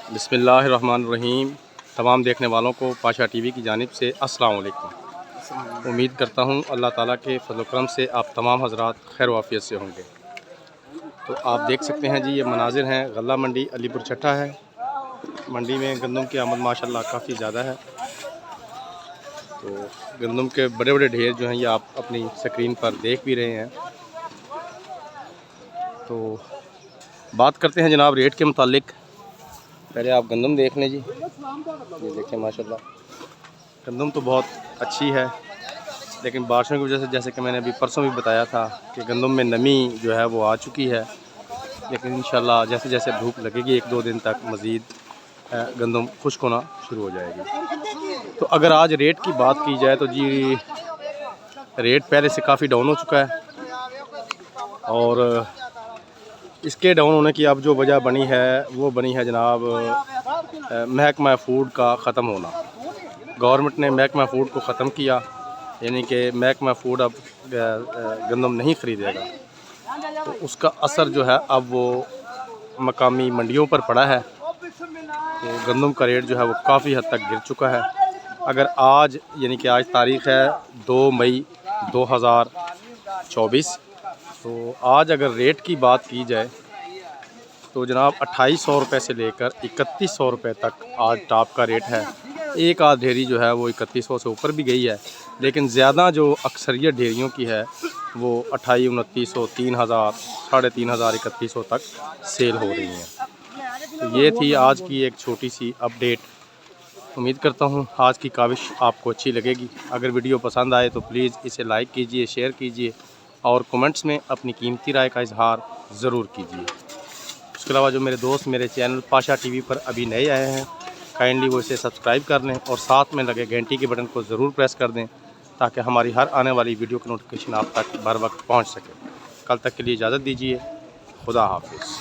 बिस्मिल्लाहिर्रहमानिर्रहीम। तमाम देखने वालों को पाशा टीवी की जानिब से अस्सलाम वालेकुम। उम्मीद करता हूँ अल्लाह ताला के फज़ल करम से आप तमाम हज़रात खैर वाफ़ियत से होंगे। तो आप देख सकते हैं जी, ये मनाजिर हैं गल्ला मंडी अलीपुर छठा है। मंडी में गंदम की आमद माशाल्लाह काफ़ी ज़्यादा है। तो गंदम के बड़े बड़े ढेर जो हैं ये आप अपनी स्क्रीन पर देख भी रहे हैं। तो बात करते हैं जनाब रेट के मुतालिक। पहले आप गंदम देख लें जी, ये देखें माशाल्लाह गंदम तो बहुत अच्छी है, लेकिन बारिशों की वजह से, जैसे कि मैंने अभी परसों भी बताया था कि गंदम में नमी जो है वो आ चुकी है। लेकिन इंशाल्लाह जैसे जैसे धूप लगेगी 1-2 दिन तक मज़ीद गंदम खुश्क होना शुरू हो जाएगी। तो अगर आज रेट की बात की जाए तो जी रेट पहले से काफ़ी डाउन हो चुका है, और इसके डाउन होने की अब जो वजह बनी है वो बनी है जनाब महकमा फूड का ख़त्म होना। गवर्नमेंट ने महकमा फूड को ख़त्म किया, यानी कि महकमा फूड अब गंदम नहीं ख़रीदेगा। तो उसका असर जो है अब वो मकामी मंडियों पर पड़ा है। तो गंदम का रेट जो है वो काफ़ी हद तक गिर चुका है। अगर आज, यानी कि आज तारीख़ है 2 मई 2024, तो आज अगर रेट की बात की जाए तो जनाब 2800 रुपये से लेकर 3100 रुपये तक आज टॉप का रेट है। एक आध ढेरी जो है वो 3100 से ऊपर भी गई है, लेकिन ज़्यादा जो अक्सरियत ढेरियों की है वो 2800, 2900, 3000, 3500, 3100 तक सेल हो रही हैं। तो ये थी आज की एक छोटी सी अपडेट। उम्मीद करता हूँ आज की काविश आपको अच्छी लगेगी। अगर वीडियो पसंद आए तो प्लीज़ इसे लाइक कीजिए, शेयर कीजिए और कमेंट्स में अपनी कीमती राय का इजहार ज़रूर कीजिए। उसके अलावा जो मेरे दोस्त मेरे चैनल पाशा टीवी पर अभी नए आए हैं, काइंडली वो इसे सब्सक्राइब कर लें और साथ में लगे घंटी के बटन को ज़रूर प्रेस कर दें, ताकि हमारी हर आने वाली वीडियो की नोटिफिकेशन आप तक बर वक्त पहुँच सके। कल तक के लिए इजाज़त दीजिए। खुदा हाफिज़।